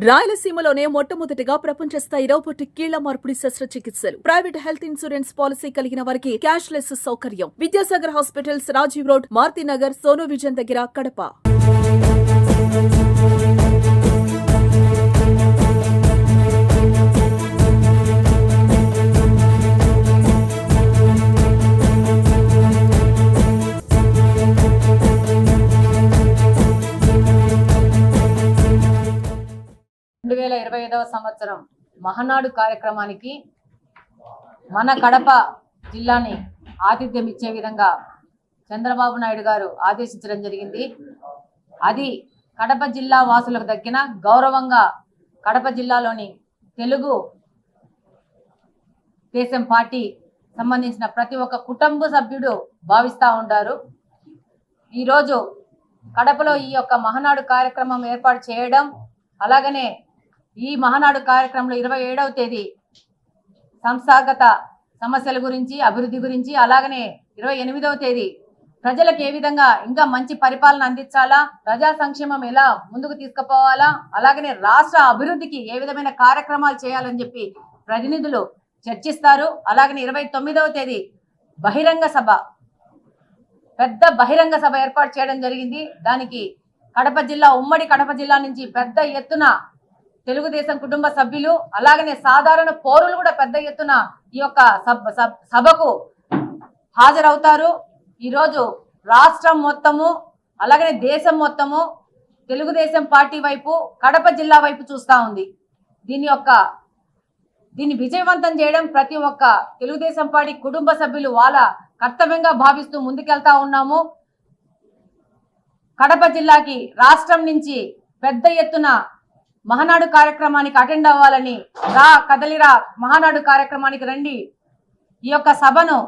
రాయలసీమలోనే మొట్టమొదటిగా ప్రపంచ స్థాయి రోబోటిక్ కీళ్ల మార్పిడి శస్త్రచికిత్సలు. ప్రైవేట్ హెల్త్ ఇన్సూరెన్స్ పాలసీ కలిగిన వారికి క్యాష్లెస్ సౌకర్యం. Vidyasagar hospitals, Rajiv road, Marutinagar, Sonu vision దగ్గర, కడప. సంవత్సరం మహానాడు కార్యక్రమానికి మన కడప జిల్లాని ఆతిథ్యం ఇచ్చే విధంగా చంద్రబాబు నాయుడు గారు ఆదేశించడం జరిగింది. అది కడప జిల్లా వాసులకు దక్కిన గౌరవంగా కడప జిల్లాలోని తెలుగు దేశం పార్టీ సంబంధించిన ప్రతి ఒక్క కుటుంబ సభ్యుడు భావిస్తూ ఉంటారు. ఈరోజు కడపలో ఈ యొక్క మహానాడు కార్యక్రమం ఏర్పాటు చేయడం, అలాగనే ఈ మహానాడు కార్యక్రమంలో 27వ తేదీ సంస్థాగత సమస్యల గురించి, అభివృద్ధి గురించి, అలాగనే 28వ తేదీ ప్రజలకు ఏ విధంగా ఇంకా మంచి పరిపాలన అందించాలా, ప్రజా సంక్షేమం ఎలా ముందుకు తీసుకుపోవాలా, అలాగనే రాష్ట్ర అభివృద్ధికి ఏ విధమైన కార్యక్రమాలు చేయాలని చెప్పి ప్రతినిధులు చర్చిస్తారు. అలాగనే 29వ తేదీ బహిరంగ సభ, పెద్ద బహిరంగ సభ ఏర్పాటు చేయడం జరిగింది. దానికి కడప జిల్లా, ఉమ్మడి కడప జిల్లా నుంచి పెద్ద ఎత్తున తెలుగుదేశం కుటుంబ సభ్యులు, అలాగనే సాధారణ పౌరులు కూడా పెద్ద ఎత్తున ఈ యొక్క సభకు హాజరవుతారు. ఈరోజు రాష్ట్రం మొత్తము, అలాగనే దేశం మొత్తము తెలుగుదేశం పార్టీ వైపు, కడప జిల్లా వైపు చూస్తూ ఉంది. దీన్ని విజయవంతం చేయడం ప్రతి ఒక్క తెలుగుదేశం పార్టీ కుటుంబ సభ్యులు వాళ్ళ కర్తవ్యంగా భావిస్తూ ముందుకెళ్తా ఉన్నాము. కడప జిల్లాకి రాష్ట్రం నుంచి పెద్ద ఎత్తున మహానాడు కార్యక్రమానికి అటెండ్ అవ్వాలని, కదలిరా మహానాడు కార్యక్రమానికి రండి, ఈ యొక్క సభను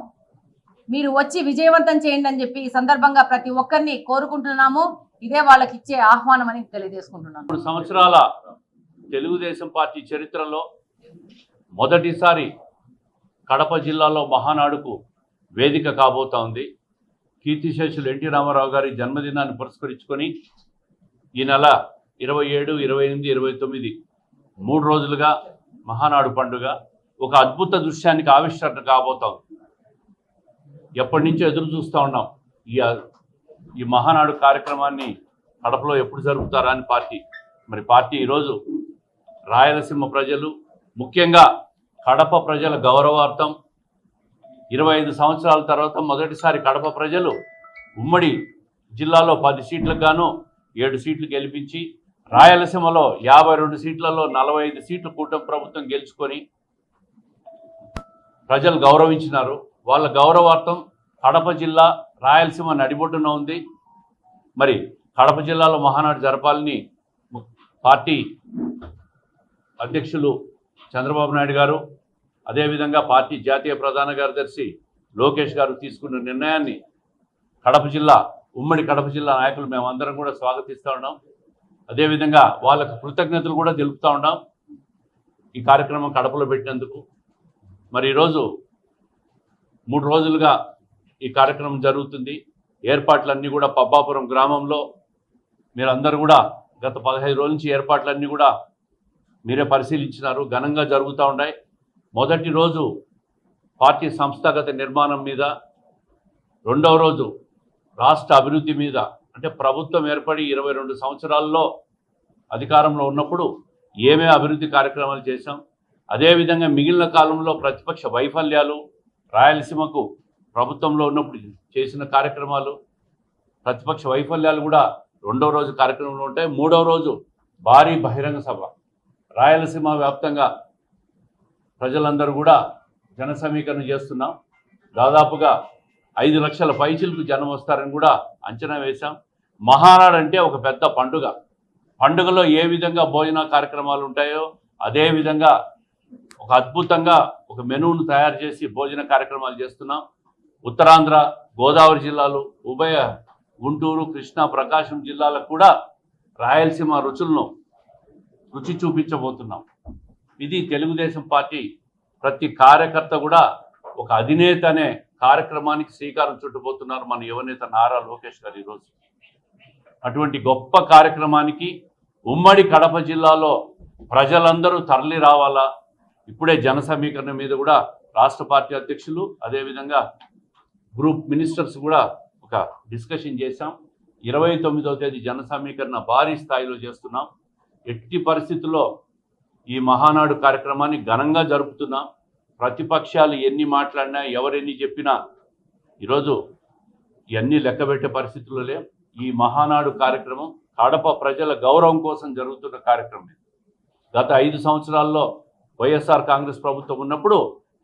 మీరు వచ్చి విజయవంతం చేయండి అని చెప్పి ఈ సందర్భంగా ప్రతి ఒక్కరిని కోరుకుంటున్నాము. ఇదే వాళ్ళకి ఇచ్చే ఆహ్వానం అని తెలియజేసుకుంటున్నాము. 3 సంవత్సరాల తెలుగుదేశం పార్టీ చరిత్రలో మొదటిసారి కడప జిల్లాలో మహానాడుకు వేదిక కాబోతా ఉంది. కీర్తిశేషులు ఎన్టీ రామారావు గారి జన్మదినాన్ని పురస్కరించుకొని ఈ నెల 27, 28, 29 3 రోజులుగా మహానాడు పండుగ ఒక అద్భుత దృశ్యానికి ఆవిష్కరణ కాబోతాం. ఎప్పటి నుంచో ఎదురు చూస్తూ ఉన్నాం ఈ మహానాడు కార్యక్రమాన్ని కడపలో ఎప్పుడు జరుపుతారా అని పార్టీ ఈరోజు రాయలసీమ ప్రజలు, ముఖ్యంగా కడప ప్రజల గౌరవార్థం 25 సంవత్సరాల తర్వాత మొదటిసారి కడప ప్రజలు ఉమ్మడి జిల్లాలో 10 సీట్లకు గాను 7 సీట్లు గెలిపించి, రాయలసీమలో 52 సీట్లలో 45 సీట్లు కూటమి ప్రభుత్వం గెలుచుకొని ప్రజలు గౌరవించినారు. వాళ్ళ గౌరవార్థం కడప జిల్లా రాయలసీమ నడిబొడ్డున ఉంది. మరి కడప జిల్లాలో మహానాడు జరపాలని పార్టీ అధ్యక్షులు చంద్రబాబు నాయుడు గారు, అదేవిధంగా పార్టీ జాతీయ ప్రధాన కార్యదర్శి లోకేష్ గారు తీసుకున్న నిర్ణయాన్ని ఉమ్మడి కడప జిల్లా నాయకులు మేమందరం కూడా స్వాగతిస్తూ ఉన్నాం. అదేవిధంగా వాళ్ళకు కృతజ్ఞతలు కూడా తెలుపుతూ ఉన్నాం ఈ కార్యక్రమం కడపలో పెట్టినందుకు. మరి ఈరోజు 3 రోజులుగా ఈ కార్యక్రమం జరుగుతుంది. ఏర్పాట్లన్నీ కూడా పబ్బాపురం గ్రామంలో మీరందరూ కూడా గత 15 రోజుల నుంచి ఏర్పాట్లన్నీ కూడా మీరే పరిశీలించినారు. ఘనంగా జరుగుతూ ఉన్నాయి. మొదటి రోజు పార్టీ సంస్థాగత నిర్మాణం మీద, రెండవ రోజు రాష్ట్ర అభివృద్ధి మీద, అంటే ప్రభుత్వం ఏర్పడి 22 సంవత్సరాల్లో అధికారంలో ఉన్నప్పుడు ఏమేమి అభివృద్ధి కార్యక్రమాలు చేశాం, అదేవిధంగా మిగిలిన కాలంలో ప్రతిపక్ష వైఫల్యాలు, రాయలసీమకు ప్రభుత్వంలో ఉన్నప్పుడు చేసిన కార్యక్రమాలు, ప్రతిపక్ష వైఫల్యాలు కూడా రెండవ రోజు కార్యక్రమంలో ఉంటాయి. మూడవ రోజు భారీ బహిరంగ సభ, రాయలసీమ వ్యాప్తంగా ప్రజలందరూ కూడా జన సమీకరణ చేస్తున్నాం. దాదాపుగా 5 లక్షల పైచిలకు జనం వస్తారని కూడా అంచనా వేశాం. మహానాడు అంటే ఒక పెద్ద పండుగలో ఏ విధంగా భోజన కార్యక్రమాలు ఉంటాయో అదేవిధంగా ఒక అద్భుతంగా ఒక మెనూను తయారు చేసి భోజన కార్యక్రమాలు చేస్తున్నాం. ఉత్తరాంధ్ర, గోదావరి జిల్లాలు, ఉభయ గుంటూరు, కృష్ణా, ప్రకాశం జిల్లాలకు కూడా రాయలసీమ రుచి చూపించబోతున్నాం. ఇది తెలుగుదేశం పార్టీ ప్రతి కార్యకర్త కూడా ఒక అధినేత అనే కార్యక్రమానికి శ్రీకారం చుట్టబోతున్నారు మన యువనేత నారా లోకేష్ గారు. ఈరోజు అటువంటి గొప్ప కార్యక్రమానికి ఉమ్మడి కడప జిల్లాలో ప్రజలందరూ తరలి రావాలా. ఇప్పుడే జన సమీకరణ మీద కూడా రాష్ట్ర పార్టీ అధ్యక్షులు అదేవిధంగా గ్రూప్ మినిస్టర్స్ కూడా ఒక డిస్కషన్ చేశాం. 29వ తేదీ జన సమీకరణ భారీ స్థాయిలో చేస్తున్నాం. ఎట్టి పరిస్థితుల్లో ఈ మహానాడు కార్యక్రమాన్ని ఘనంగా జరుపుతున్నాం. ప్రతిపక్షాలు ఎన్ని మాట్లాడినా ఎవరెన్ని చెప్పినా ఈరోజు ఇవన్నీ లెక్కబెట్టే పరిస్థితుల్లో లేం. ఈ మహానాడు కార్యక్రమం కడప ప్రజల గౌరవం కోసం జరుగుతున్న కార్యక్రమం. గత 5 సంవత్సరాల్లో వైఎస్ఆర్ కాంగ్రెస్ ప్రభుత్వం ఉన్నప్పుడు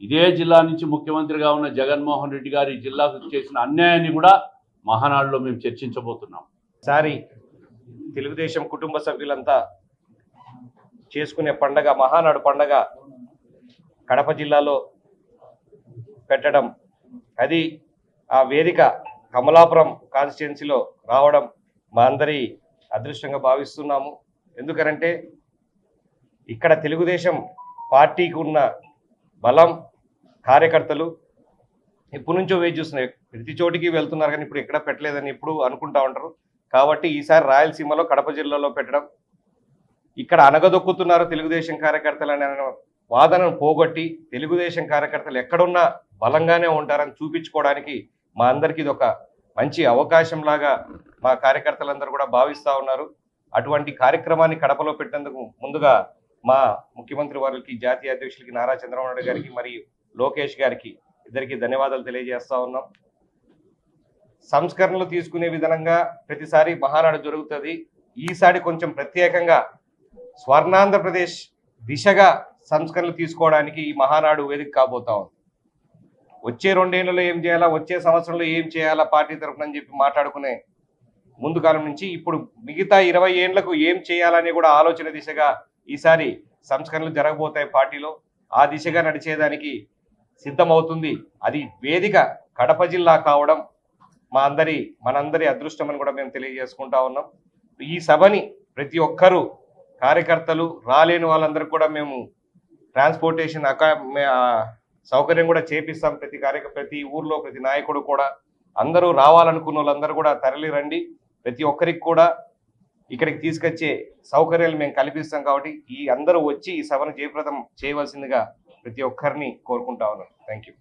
ఇదే జిల్లా నుంచి ముఖ్యమంత్రిగా ఉన్న జగన్మోహన్ రెడ్డి గారు ఈ జిల్లాకు చేసిన అన్యాయాన్ని కూడా మహానాడులో మేము చర్చించబోతున్నాం. ఈసారి తెలుగుదేశం కుటుంబ సభ్యులంతా చేసుకునే పండగ మహానాడు పండగ కడప జిల్లాలో పెట్టడం, అది ఆ వేదిక కమలాపురం కాన్స్టిట్యున్సీలో రావడం మా అందరి అదృష్టంగా భావిస్తున్నాము. ఎందుకనంటే ఇక్కడ తెలుగుదేశం పార్టీకి ఉన్న బలం, కార్యకర్తలు ఎప్పటి నుంచో వెయిట్ చూస్తున్నారు. ప్రతి చోటికి వెళ్తున్నారు కానీ ఇప్పుడు ఎక్కడ పెట్టలేదని ఇప్పుడు అనుకుంటా ఉంటారు. కాబట్టి ఈసారి రాయలసీమలో కడప జిల్లాలో పెట్టడం, ఇక్కడ అనగదొక్కుతున్నారు తెలుగుదేశం కార్యకర్తలు అనే వాదనను పోగొట్టి తెలుగుదేశం కార్యకర్తలు ఎక్కడున్నా బలంగానే ఉంటారని చూపించుకోవడానికి మా అందరికీ ఇది ఒక మంచి అవకాశం లాగా మా కార్యకర్తలందరూ కూడా భావిస్తూ ఉన్నారు. అటువంటి కార్యక్రమాన్ని కడపలో పెట్టినందుకు ముందుగా మా ముఖ్యమంత్రి వారికి, జాతీయ అధ్యక్షులకి నారా చంద్రబాబు నాయుడు గారికి మరియు లోకేష్ గారికి ఇద్దరికి ధన్యవాదాలు తెలియజేస్తా ఉన్నాం. సంస్కరణలు తీసుకునే విధంగా ప్రతిసారి మహానాడు జరుగుతుంది. ఈసారి కొంచెం ప్రత్యేకంగా స్వర్ణాంధ్రప్రదేశ్ దిశగా సంస్కరణలు తీసుకోవడానికి ఈ మహానాడు వేదిక కాబోతా ఉంది. వచ్చే 2 ఏళ్లలో ఏం చేయాలా, వచ్చే సంవత్సరంలో ఏం చేయాలా పార్టీ తరఫున అని చెప్పి మాట్లాడుకునే ముందు కాలం నుంచి ఇప్పుడు మిగతా 20 ఏళ్లకు ఏం చేయాలని కూడా ఆలోచన దిశగా ఈసారి సంస్కరణలు జరగబోతాయి పార్టీలో. ఆ దిశగా నడిచేదానికి సిద్ధమవుతుంది. అది వేదిక కడప జిల్లా కావడం మనందరి అదృష్టం అని కూడా మేము తెలియజేసుకుంటా ఉన్నాం. ఈ సభని ప్రతి ఒక్కరూ కార్యకర్తలు రాలేని వాళ్ళందరికీ కూడా మేము ట్రాన్స్పోర్టేషన్ సౌకర్యం కూడా చేపిస్తాం. ప్రతి ఊర్లో ప్రతి నాయకుడు కూడా అందరూ రావాలనుకున్న వాళ్ళందరూ కూడా తరలి రండి. ప్రతి ఒక్కరికి కూడా ఇక్కడికి తీసుకొచ్చే సౌకర్యాలు మేము కల్పిస్తాం. కాబట్టి ఈ అందరూ వచ్చి ఈ సభను జయప్రదం చేయవలసిందిగా ప్రతి ఒక్కరిని కోరుకుంటా ఉన్నాను. Thank you.